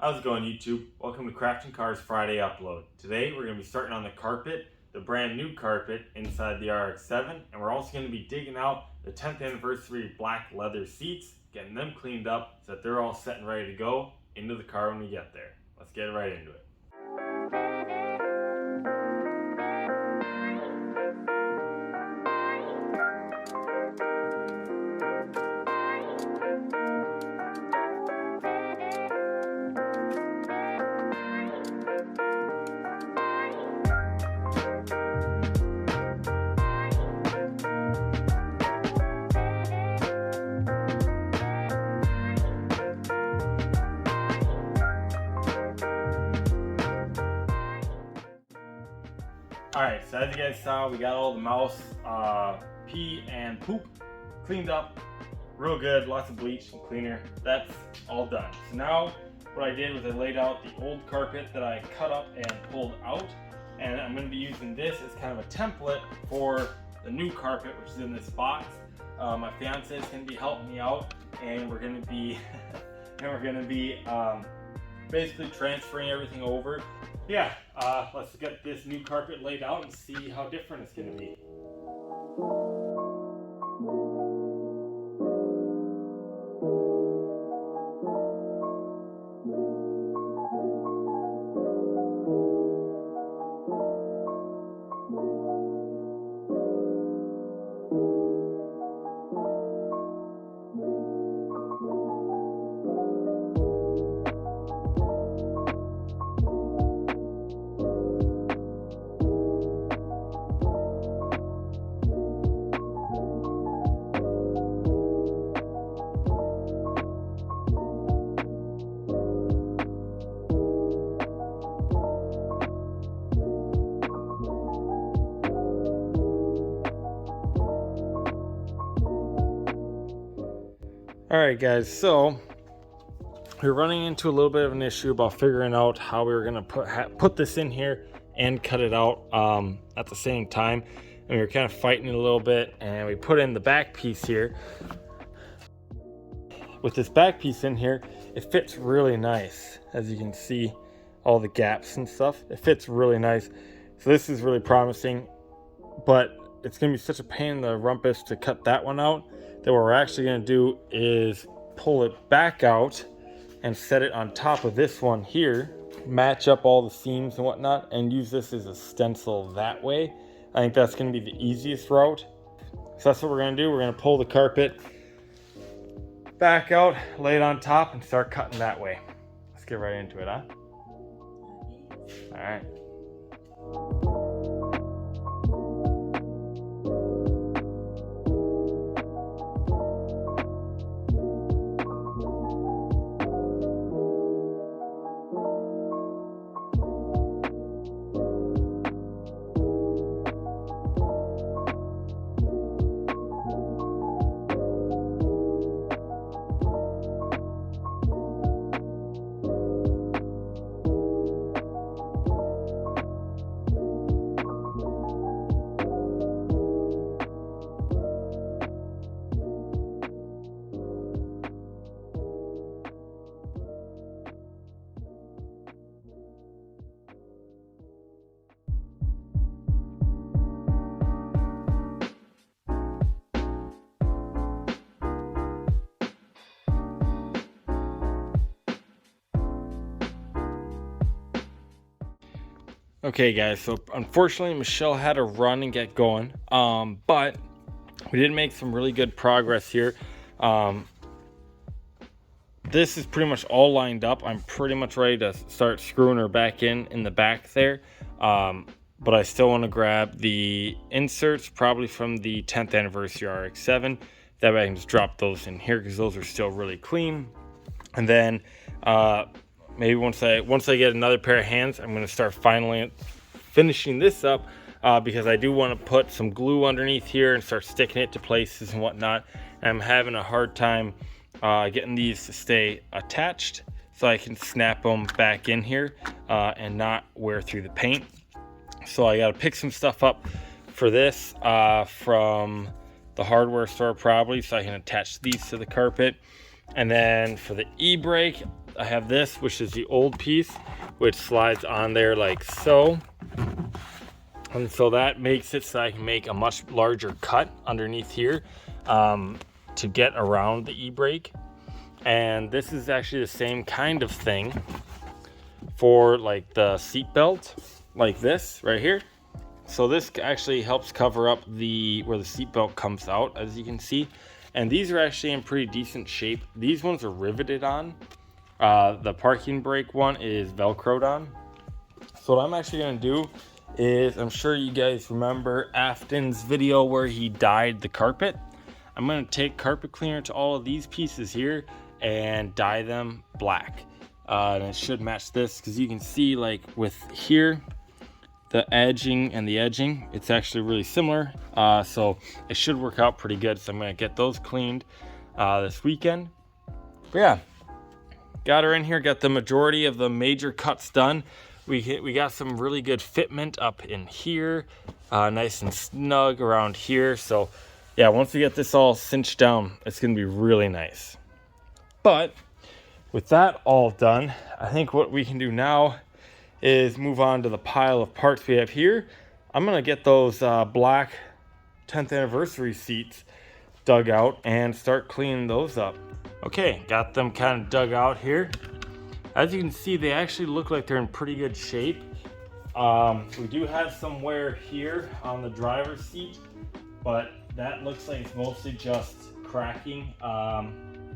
How's it going, YouTube? Welcome to Crafting Cars Friday Upload. Today we're going to be starting on the carpet, the brand new carpet inside the RX7, and we're also going to be digging out the 10th anniversary black leather seats, getting them cleaned up so that they're all set and ready to go into the car when we get there. Let's get right into it. Alright, so as you guys saw, we got all the mouse pee and poop cleaned up real good, lots of bleach and cleaner. That's all done. So now what I did was I laid out the old carpet that I cut up and pulled out, and I'm going to be using this as kind of a template for the new carpet, which is in this box. My fiance is going to be helping me out, and we're going to be basically transferring everything over. Yeah, let's get this new carpet laid out and see how different it's going to be. Alright guys, so we're running into a little bit of an issue about figuring out how we were going to put this in here and cut it out at the same time, and we were kind of fighting it a little bit, and we put in the back piece here. With this back piece in here, it fits really nice. As you can see, all the gaps and stuff, it fits really nice. So this is really promising, but it's going to be such a pain in the rumpus to cut that one out that what we're actually going to do is pull it back out and set it on top of this one here, match up all the seams and whatnot, and use this as a stencil that way. I think that's going to be the easiest route. So that's what we're going to do. We're going to pull the carpet back out, lay it on top, and start cutting that way. Let's get right into it, huh? All right. Okay guys, so unfortunately Michelle had to run and get going, but we did make some really good progress here. This is pretty much all lined up. I'm pretty much ready to start screwing her back in the back there, but I still want to grab the inserts probably from the 10th anniversary RX7. That way I can just drop those in here because those are still really clean. And then maybe once I get another pair of hands, I'm going to start finally finishing this up because I do want to put some glue underneath here and start sticking it to places and whatnot. And I'm having a hard time getting these to stay attached so I can snap them back in here and not wear through the paint. So I got to pick some stuff up for this from the hardware store probably, so I can attach these to the carpet. And then for the e-brake, I have this, which is the old piece, which slides on there like so. And so that makes it so I can make a much larger cut underneath here to get around the e-brake. And this is actually the same kind of thing for like the seat belt, like this right here. So this actually helps cover up where the seat belt comes out, as you can see. And these are actually in pretty decent shape. These ones are riveted on. The parking brake one is Velcroed on. So what I'm actually gonna do is, I'm sure you guys remember Afton's video where he dyed the carpet. I'm gonna take carpet cleaner to all of these pieces here and dye them black. And it should match this, because you can see like with here, the edging and the edging, it's actually really similar. So it should work out pretty good. So I'm gonna get those cleaned this weekend. But yeah, got her in here, got the majority of the major cuts done. We got some really good fitment up in here, nice and snug around here. So yeah, once we get this all cinched down, it's gonna be really nice. But with that all done, I think what we can do now is move on to the pile of parts we have here. I'm gonna get those black 10th anniversary seats dug out and start cleaning those up. Okay, got them kind of dug out here. As you can see, they actually look like they're in pretty good shape. We do have some wear here on the driver's seat, but that looks like it's mostly just cracking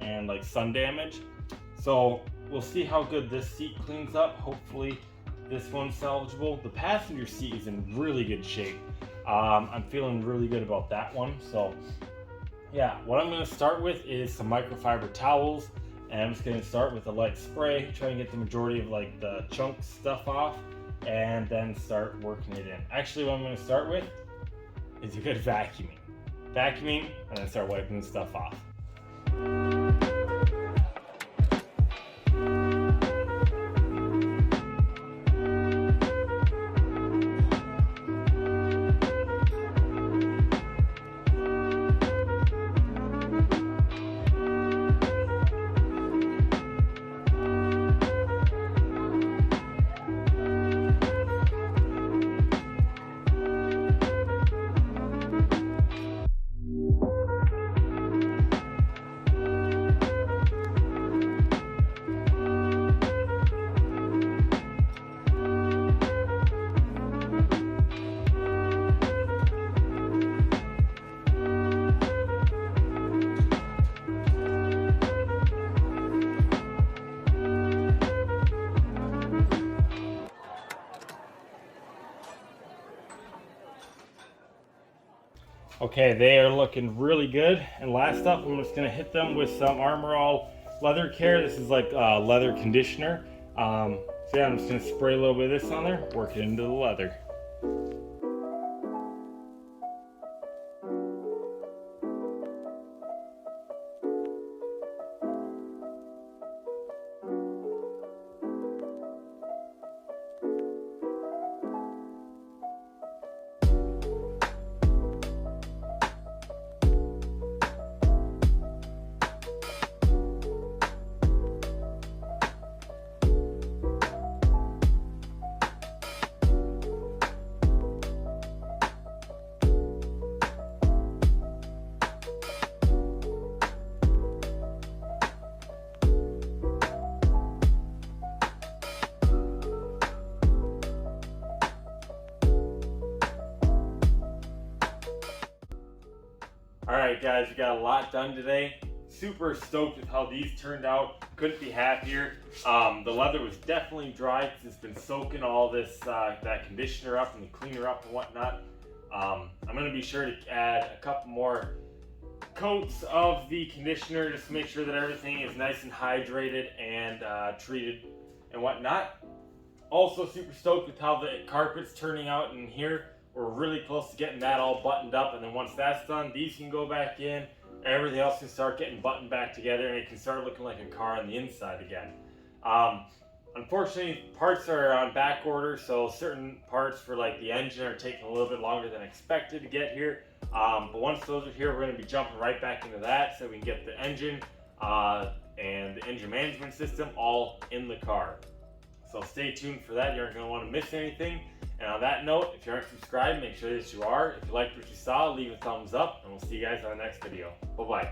and like sun damage. So we'll see how good this seat cleans up. Hopefully this one's salvageable. The passenger seat is in really good shape. I'm feeling really good about that one. So yeah, what I'm gonna start with is some microfiber towels. And I'm just gonna start with a light spray, try and get the majority of like the chunk stuff off, and then start working it in. Actually, what I'm gonna start with is a good vacuuming. Vacuuming, and then start wiping the stuff off. Okay, they are looking really good. And last up, I'm just gonna hit them with some Armor All leather care. This is like leather conditioner. So yeah, I'm just gonna spray a little bit of this on there, work it into the leather. Alright guys, we got a lot done today. Super stoked with how these turned out. Couldn't be happier. The leather was definitely dry because it's been soaking all this that conditioner up and the cleaner up and whatnot. I'm going to be sure to add a couple more coats of the conditioner just to make sure that everything is nice and hydrated and treated and whatnot. Also super stoked with how the carpet's turning out in here. We're really close to getting that all buttoned up, and then once that's done, these can go back in, everything else can start getting buttoned back together, and it can start looking like a car on the inside again. Unfortunately, parts are on back order, so certain parts for like the engine are taking a little bit longer than expected to get here. But once those are here, we're going to be jumping right back into that so we can get the engine and the engine management system all in the car. So stay tuned for that. You aren't going to want to miss anything. And on that note, if you aren't subscribed, make sure that you are. If you liked what you saw, leave a thumbs up, and we'll see you guys on the next video. Bye-bye.